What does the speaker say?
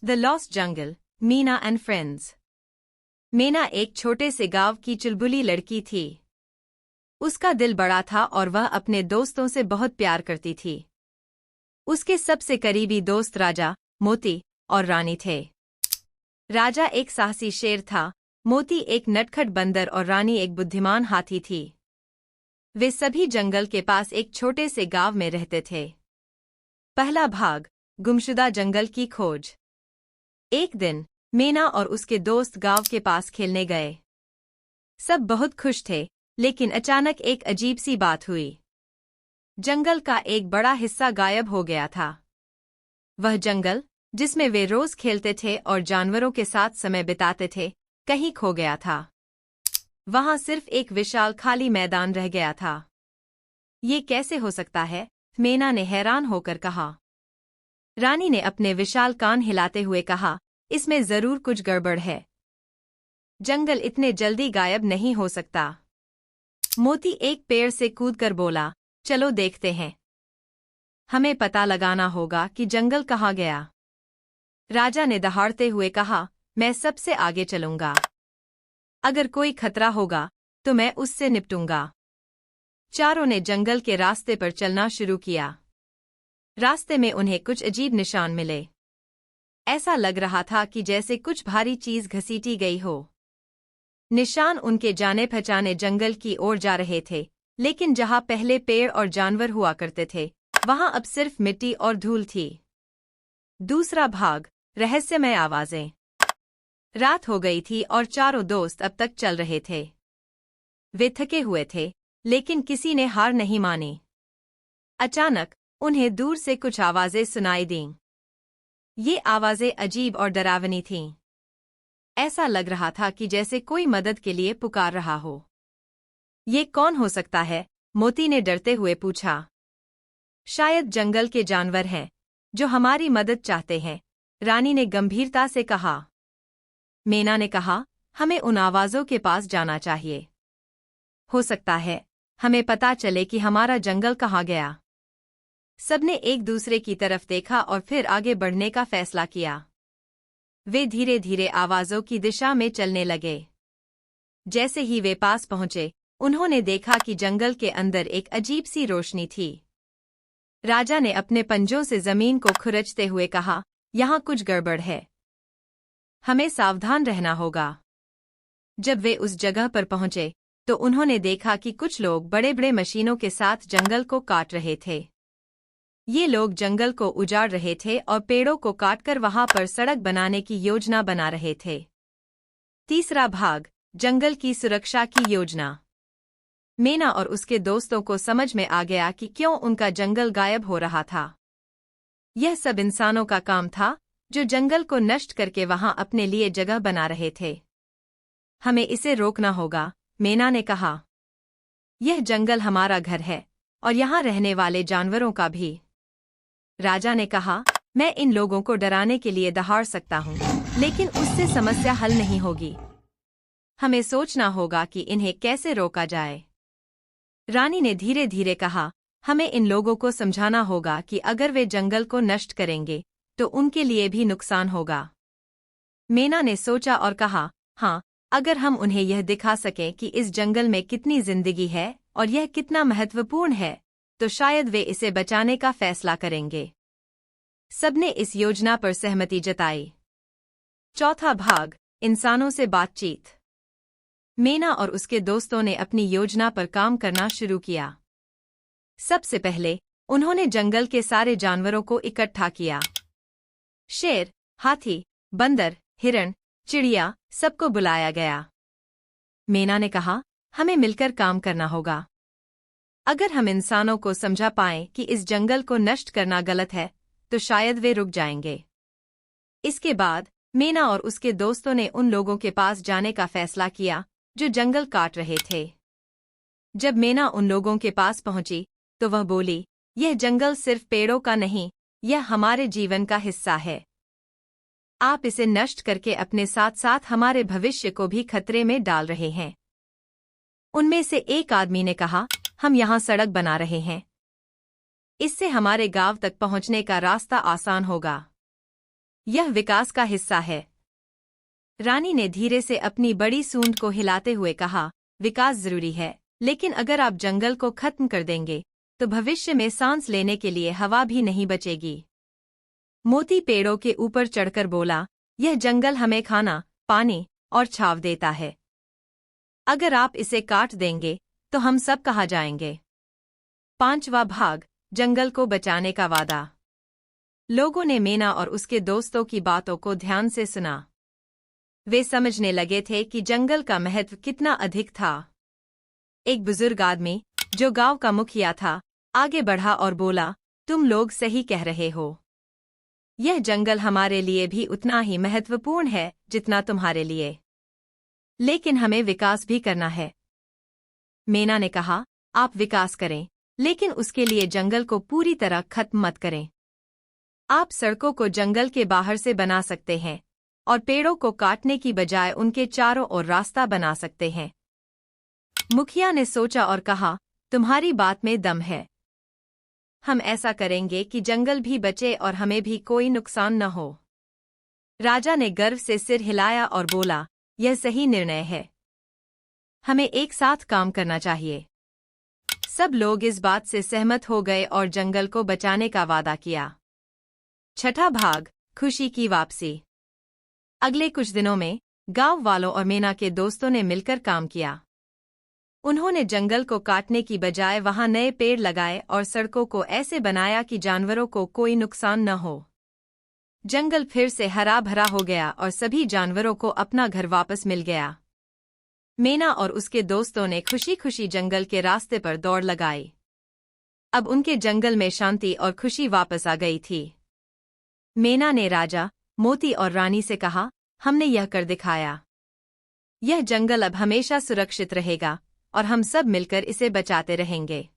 The lost jungle, Meena and friends. Meena एक छोटे से गांव की चुलबुली लड़की थी। उसका दिल बड़ा था और वह अपने दोस्तों से बहुत प्यार करती थी। उसके सबसे करीबी दोस्त राजा, मोती और रानी थे। राजा एक साहसी शेर था, मोती एक नटखट बंदर और रानी एक बुद्धिमान हाथी थी। वे सभी जंगल के पास एक छोटे से गांव में रहते थे। पहला भाग, गुमशुदा जंगल की खोज। एक दिन मीना और उसके दोस्त गांव के पास खेलने गए। सब बहुत खुश थे, लेकिन अचानक एक अजीब सी बात हुई। जंगल का एक बड़ा हिस्सा गायब हो गया था। वह जंगल, जिसमें वे रोज खेलते थे और जानवरों के साथ समय बिताते थे, कहीं खो गया था। वहां सिर्फ एक विशाल खाली मैदान रह गया था। ये कैसे हो सकता है? मीना ने हैरान होकर कहा। रानी ने अपने विशाल कान हिलाते हुए कहा, इसमें जरूर कुछ गड़बड़ है। जंगल इतने जल्दी गायब नहीं हो सकता। मोती एक पेड़ से कूदकर बोला, चलो देखते हैं। हमें पता लगाना होगा कि जंगल कहाँ गया। राजा ने दहाड़ते हुए कहा, मैं सबसे आगे चलूंगा। अगर कोई खतरा होगा तो मैं उससे निपटूंगा। चारों ने जंगल के रास्ते पर चलना शुरू किया। रास्ते में उन्हें कुछ अजीब निशान मिले। ऐसा लग रहा था कि जैसे कुछ भारी चीज घसीटी गई हो। निशान उनके जाने पहचाने जंगल की ओर जा रहे थे, लेकिन जहां पहले पेड़ और जानवर हुआ करते थे, वहां अब सिर्फ मिट्टी और धूल थी। दूसरा भाग, रहस्यमय आवाजें। रात हो गई थी और चारों दोस्त अब तक चल रहे थे। वे थके हुए थे, लेकिन किसी ने हार नहीं मानी। अचानक उन्हें दूर से कुछ आवाजें सुनाई दीं। ये आवाजें अजीब और डरावनी थीं। ऐसा लग रहा था कि जैसे कोई मदद के लिए पुकार रहा हो। ये कौन हो सकता है? मोती ने डरते हुए पूछा। शायद जंगल के जानवर हैं, जो हमारी मदद चाहते हैं, रानी ने गंभीरता से कहा। मीना ने कहा, हमें उन आवाजों के पास जाना चाहिए। हो सकता है हमें पता चले कि हमारा जंगल कहाँ गया। सबने एक दूसरे की तरफ देखा और फिर आगे बढ़ने का फैसला किया। वे धीरे धीरे आवाजों की दिशा में चलने लगे। जैसे ही वे पास पहुंचे, उन्होंने देखा कि जंगल के अंदर एक अजीब सी रोशनी थी। राजा ने अपने पंजों से जमीन को खुरचते हुए कहा, यहाँ कुछ गड़बड़ है। हमें सावधान रहना होगा। जब वे उस जगह पर पहुंचे, तो उन्होंने देखा कि कुछ लोग बड़े बड़े मशीनों के साथ जंगल को काट रहे थे। ये लोग जंगल को उजाड़ रहे थे और पेड़ों को काटकर वहां पर सड़क बनाने की योजना बना रहे थे। तीसरा भाग, जंगल की सुरक्षा की योजना। मीना और उसके दोस्तों को समझ में आ गया कि क्यों उनका जंगल गायब हो रहा था। यह सब इंसानों का काम था, जो जंगल को नष्ट करके वहां अपने लिए जगह बना रहे थे। हमें इसे रोकना होगा, मीना ने कहा। यह जंगल हमारा घर है, और यहाँ रहने वाले जानवरों का भी। राजा ने कहा, मैं इन लोगों को डराने के लिए दहाड़ सकता हूँ, लेकिन उससे समस्या हल नहीं होगी। हमें सोचना होगा कि इन्हें कैसे रोका जाए। रानी ने धीरे धीरे कहा, हमें इन लोगों को समझाना होगा कि अगर वे जंगल को नष्ट करेंगे, तो उनके लिए भी नुकसान होगा। मीना ने सोचा और कहा, हाँ, अगर हम उन्हें यह दिखा सकें कि इस जंगल में कितनी जिंदगी है और यह कितना महत्वपूर्ण है, तो शायद वे इसे बचाने का फैसला करेंगे। सबने इस योजना पर सहमति जताई। चौथा भाग, इंसानों से बातचीत। मीना और उसके दोस्तों ने अपनी योजना पर काम करना शुरू किया। सबसे पहले उन्होंने जंगल के सारे जानवरों को इकट्ठा किया। शेर, हाथी, बंदर, हिरण, चिड़िया, सबको बुलाया गया। मीना ने कहा, हमें मिलकर काम करना होगा। अगर हम इंसानों को समझा पाएं कि इस जंगल को नष्ट करना गलत है, तो शायद वे रुक जाएंगे। इसके बाद मीना और उसके दोस्तों ने उन लोगों के पास जाने का फैसला किया, जो जंगल काट रहे थे। जब मीना उन लोगों के पास पहुंची, तो वह बोली, यह जंगल सिर्फ पेड़ों का नहीं, यह हमारे जीवन का हिस्सा है। आप इसे नष्ट करके अपने साथ साथ हमारे भविष्य को भी खतरे में डाल रहे हैं। उनमें से एक आदमी ने कहा, हम यहाँ सड़क बना रहे हैं। इससे हमारे गांव तक पहुंचने का रास्ता आसान होगा। यह विकास का हिस्सा है। रानी ने धीरे से अपनी बड़ी सूंड को हिलाते हुए कहा, विकास जरूरी है, लेकिन अगर आप जंगल को खत्म कर देंगे तो भविष्य में सांस लेने के लिए हवा भी नहीं बचेगी। मोती पेड़ों के ऊपर चढ़कर बोला, यह जंगल हमें खाना, पानी और छांव देता है। अगर आप इसे काट देंगे तो हम सब कहाँ जाएंगे। 5वां भाग, जंगल को बचाने का वादा। लोगों ने मेना और उसके दोस्तों की बातों को ध्यान से सुना। वे समझने लगे थे कि जंगल का महत्व कितना अधिक था। एक बुजुर्ग आदमी, जो गांव का मुखिया था, आगे बढ़ा और बोला, तुम लोग सही कह रहे हो। यह जंगल हमारे लिए भी उतना ही महत्वपूर्ण है जितना तुम्हारे लिए। लेकिन हमें विकास भी करना है। मेना ने कहा, आप विकास करें, लेकिन उसके लिए जंगल को पूरी तरह खत्म मत करें। आप सड़कों को जंगल के बाहर से बना सकते हैं और पेड़ों को काटने की बजाय उनके चारों ओर रास्ता बना सकते हैं। मुखिया ने सोचा और कहा, तुम्हारी बात में दम है। हम ऐसा करेंगे कि जंगल भी बचे और हमें भी कोई नुकसान न हो। राजा ने गर्व से सिर हिलाया और बोला, यह सही निर्णय है। हमें एक साथ काम करना चाहिए। सब लोग इस बात से सहमत हो गए और जंगल को बचाने का वादा किया। 6वां भाग, खुशी की वापसी। अगले कुछ दिनों में गांव वालों और मेना के दोस्तों ने मिलकर काम किया। उन्होंने जंगल को काटने की बजाय वहां नए पेड़ लगाए और सड़कों को ऐसे बनाया कि जानवरों को कोई नुकसान न हो। जंगल फिर से हरा भरा हो गया और सभी जानवरों को अपना घर वापस मिल गया। मेना और उसके दोस्तों ने खुशी खुशी जंगल के रास्ते पर दौड़ लगाई। अब उनके जंगल में शांति और खुशी वापस आ गई थी। मेना ने राजा, मोती और रानी से कहा, हमने यह कर दिखाया। यह जंगल अब हमेशा सुरक्षित रहेगा और हम सब मिलकर इसे बचाते रहेंगे।